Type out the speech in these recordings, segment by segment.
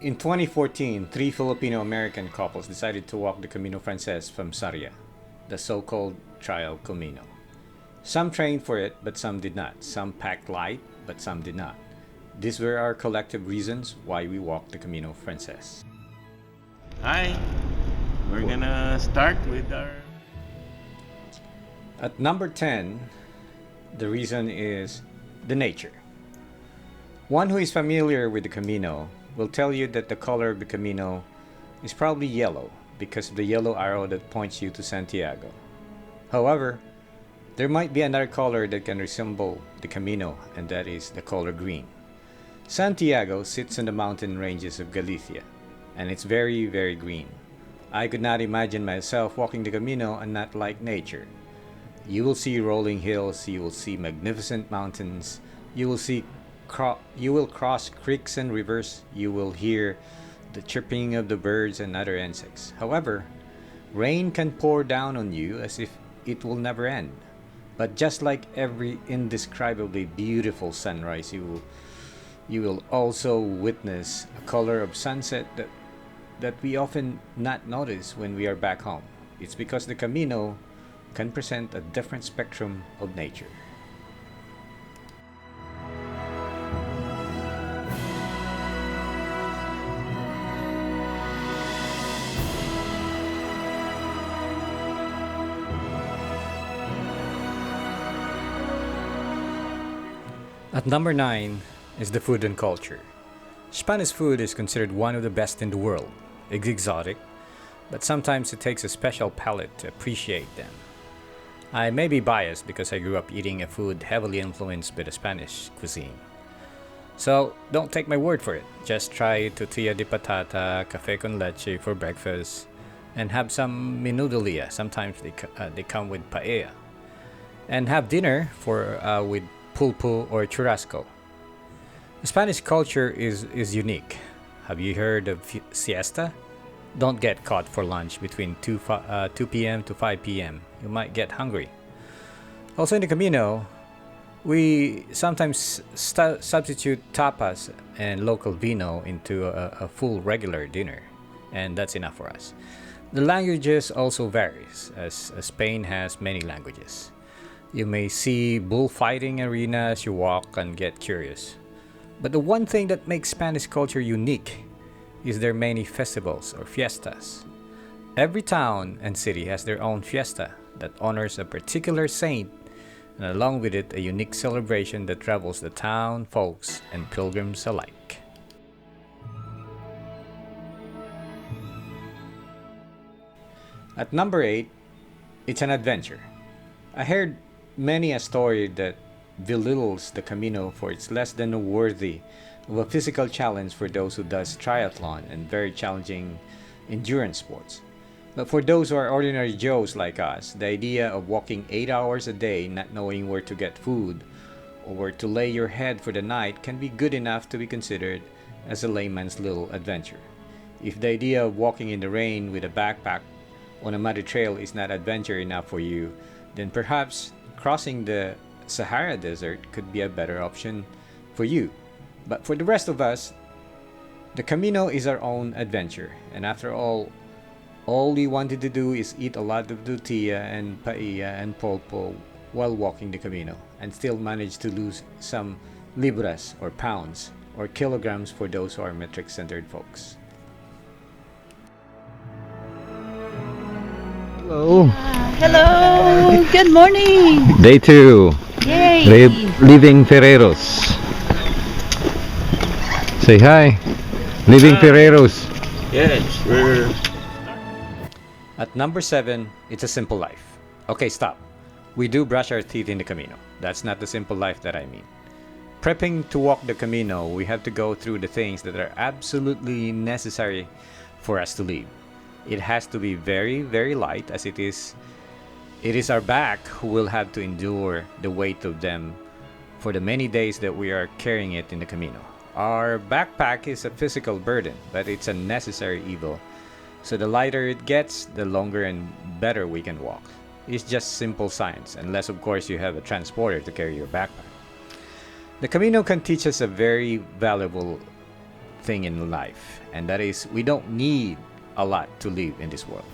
In 2014, three Filipino-American couples decided to walk the Camino Frances from Sarria, the so-called trial Camino. Some trained for it, but some did not. Some packed light, but some did not. These were our collective reasons why we walked the Camino Frances. Hi, we're gonna start with our. At number 10, the reason is the nature. One who is familiar with the Camino will tell you that the color of the Camino is probably yellow because of the yellow arrow that points you to Santiago. However, there might be another color that can resemble the Camino, and that is the color green. Santiago sits in the mountain ranges of Galicia, and it's very, very green. I could not imagine myself walking the Camino and not like nature. You will see rolling hills, you will see magnificent mountains, you will cross creeks and rivers, you will hear the chirping of the birds and other insects. However, rain can pour down on you as if it will never end. But just like every indescribably beautiful sunrise, you will also witness a color of sunset that we often not notice when we are back home. It's because the Camino can present a different spectrum of nature. At number 9 is the food and culture. Spanish food is considered one of the best in the world. It's exotic, but sometimes it takes a special palate to appreciate them. I may be biased because I grew up eating a food heavily influenced by the Spanish cuisine. So don't take my word for it. Just try tortilla de patata, café con leche for breakfast, and have some menudo dia. Sometimes they come with paella. And have dinner with pulpo or churrasco. The Spanish culture is unique. Have you heard of siesta? Don't get caught for lunch between 2 p.m. to 5 p.m. You might get hungry. Also in the Camino, we sometimes substitute tapas and local vino into a full regular dinner, and that's enough for us. The languages also varies, as Spain has many languages. You may see bullfighting arena as you walk and get curious. But the one thing that makes Spanish culture unique is their many festivals or fiestas. Every town and city has their own fiesta that honors a particular saint, and along with it a unique celebration that travels the town folks and pilgrims alike. At number 8, it's an adventure. I heard many a story that belittles the Camino for its less than worthy of a physical challenge for those who does triathlon and very challenging endurance sports. But for those who are ordinary Joes like us, the idea of walking 8 hours a day not knowing where to get food or where to lay your head for the night can be good enough to be considered as a layman's little adventure. If the idea of walking in the rain with a backpack on a muddy trail is not adventure enough for you, then perhaps crossing the Sahara Desert could be a better option for you. But for the rest of us, the Camino is our own adventure. And after all we wanted to do is eat a lot of tortilla and paella and pulpo while walking the Camino and still manage to lose some libras or pounds or kilograms for those who are metric-centered folks. Hello. Hello, good morning. Day 2. Yay. Leaving Ferreros. Say hi. Leaving Hi. Ferreros. Yes, we're. At number 7, it's a simple life. Okay, stop. We do brush our teeth in the Camino. That's not the simple life that I mean. Prepping to walk the Camino, we have to go through the things that are absolutely necessary for us to live. It has to be very, very light, as it is our back who will have to endure the weight of them for the many days that we are carrying it in the Camino. Our backpack is a physical burden, but it's a necessary evil. So the lighter it gets, the longer and better we can walk. It's just simple science, unless of course you have a transporter to carry your backpack. The Camino can teach us a very valuable thing in life, and that is we don't need a lot to live in this world.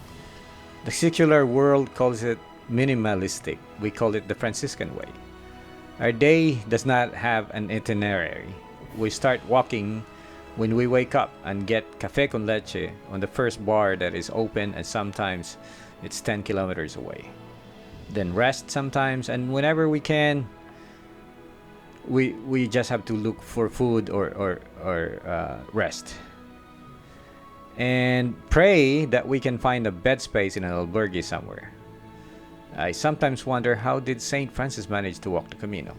The secular world calls it minimalistic. We call it the Franciscan way. Our day does not have an itinerary. We start walking when we wake up and get cafe con leche on the first bar that is open, and sometimes it's 10 kilometers away. Then rest sometimes, and whenever we can, we just have to look for food or rest. And pray that we can find a bed space in an albergue somewhere. I sometimes wonder, how did Saint Francis manage to walk the Camino?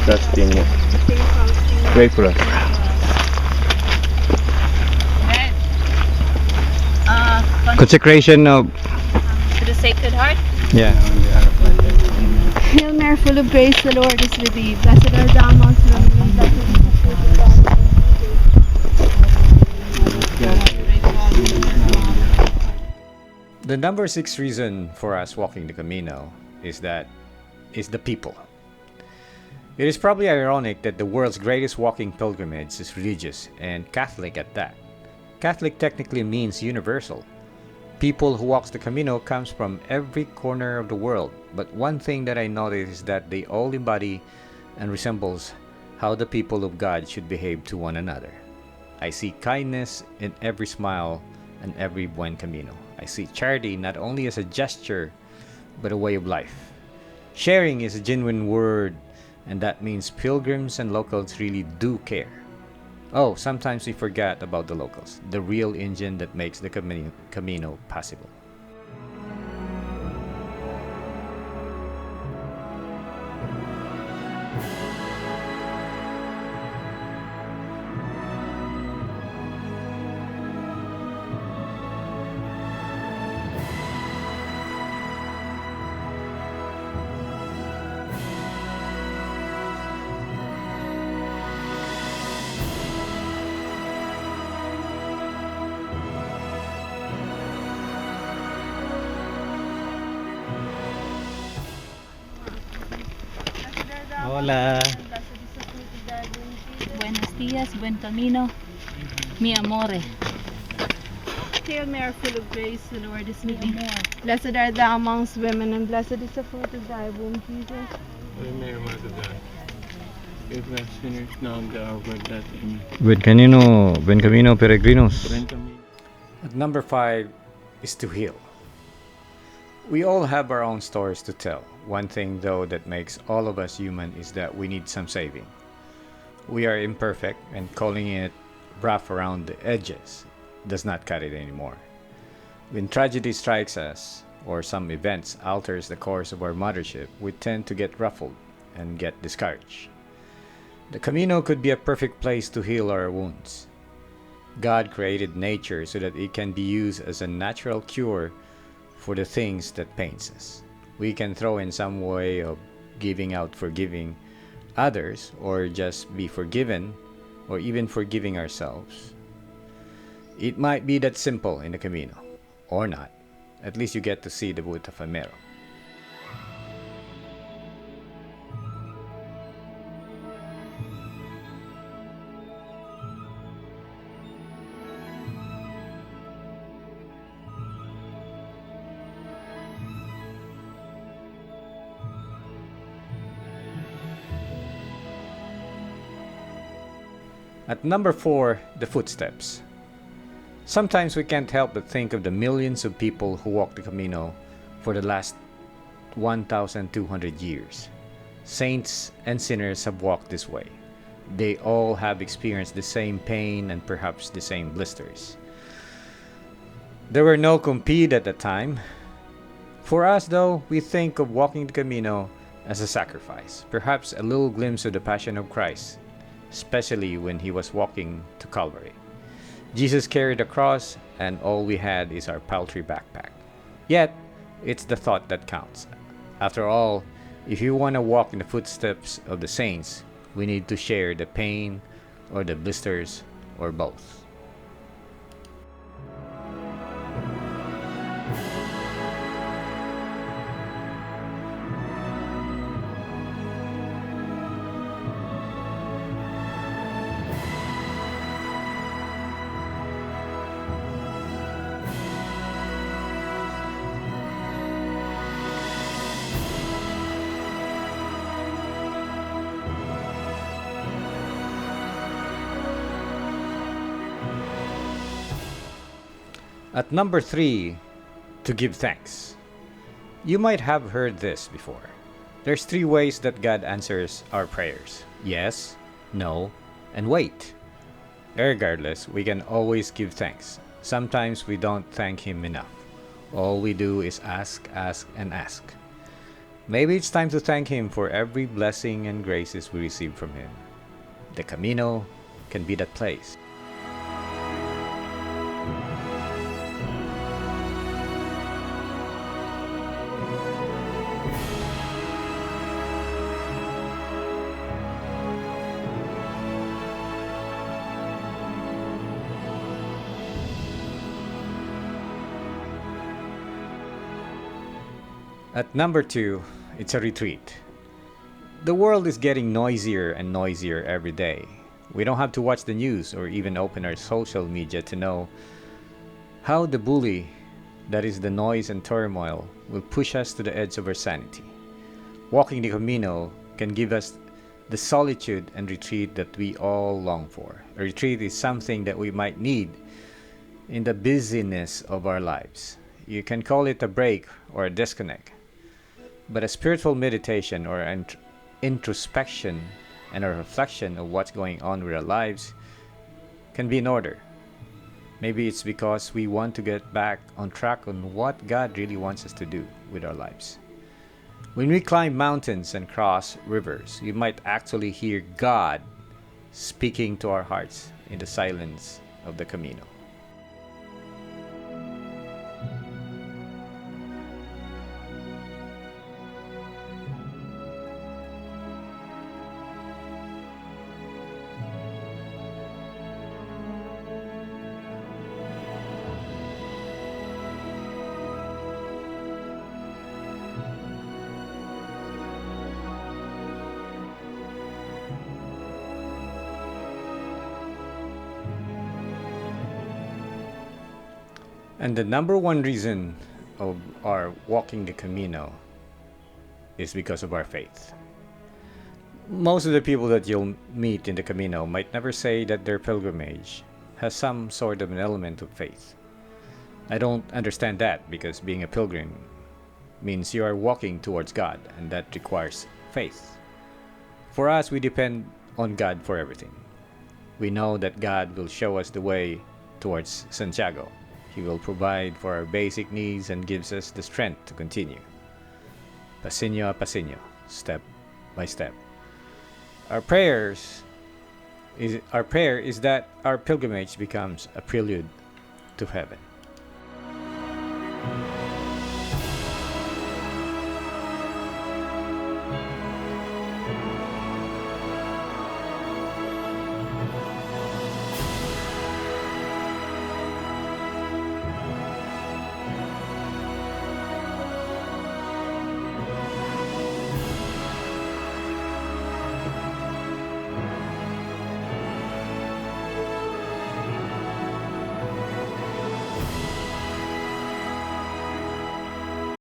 Faustino. Pray for us. Consecration of, To the Sacred Heart. yeah. Hail Mary, full of grace, the Lord is with thee. Blessed art thou amongst women, and blessed is the fruit of thy womb, Jesus. The number 6 reason for us walking the Camino is the people. It is probably ironic that the world's greatest walking pilgrimage is religious, and Catholic at that. Catholic technically means universal. People who walks the Camino comes from every corner of the world, but one thing that I notice is that they all embody and resembles how the people of God should behave to one another. I see kindness in every smile and every buen camino. I see charity not only as a gesture, but a way of life. Sharing is a genuine word, and that means pilgrims and locals really do care. Oh, sometimes we forget about the locals, the real engine that makes the Camino possible. Hola. Buenos días, buen camino, mi amore. Hail Mary, full of grace, the Lord is with thee. Blessed art thou amongst women, and blessed is the fruit of thy womb, Jesus. Holy Mary, Mother of God, save us sinners now and at the hour of our death. Amen. Buen camino, peregrinos. At number 5 is to heal. We all have our own stories to tell. One thing, though, that makes all of us human is that we need some saving. We are imperfect, and calling it rough around the edges does not cut it anymore. When tragedy strikes us, or some events alters the course of our mothership, we tend to get ruffled and get discouraged. The Camino could be a perfect place to heal our wounds. God created nature so that it can be used as a natural cure for the things that pains us. We can throw in some way of giving out forgiving others, or just be forgiven, or even forgiving ourselves. It might be that simple in the Camino, or not. At least you get to see the Buta Famero. At number 4, the footsteps. Sometimes we can't help but think of the millions of people who walked the Camino for the last 1,200 years. Saints and sinners have walked this way. They all have experienced the same pain and perhaps the same blisters. There were no compete at the time. For us, though, we think of walking the Camino as a sacrifice, perhaps a little glimpse of the Passion of Christ, especially when he was walking to Calvary. Jesus carried a cross, and all we had is our paltry backpack. Yet, it's the thought that counts. After all, if you want to walk in the footsteps of the saints, We need to share the pain or the blisters or both. At number 3, to give thanks. You might have heard this before. There's 3 ways that God answers our prayers: yes, no, and wait. Regardless, we can always give thanks. Sometimes we don't thank Him enough. All we do is ask, and ask. Maybe it's time to thank Him for every blessing and graces we receive from Him. The Camino can be that place. At number 2, it's a retreat. The world is getting noisier and noisier every day. We don't have to watch the news or even open our social media to know how the bully, that is the noise and turmoil, will push us to the edge of our sanity. Walking the Camino can give us the solitude and retreat that we all long for. A retreat is something that we might need in the busyness of our lives. You can call it a break or a disconnect. But a spiritual meditation or an introspection and a reflection of what's going on with our lives can be in order. Maybe it's because we want to get back on track on what God really wants us to do with our lives. When we climb mountains and cross rivers, you might actually hear God speaking to our hearts in the silence of the Camino. And the number 1 reason of our walking the Camino is because of our faith. Most of the people that you'll meet in the Camino might never say that their pilgrimage has some sort of an element of faith. I don't understand that, because being a pilgrim means you are walking towards God, and that requires faith. For us, we depend on God for everything. We know that God will show us the way towards Santiago. He will provide for our basic needs and gives us the strength to continue. Pasino a pasino, step by step. Our prayer is that our pilgrimage becomes a prelude to heaven.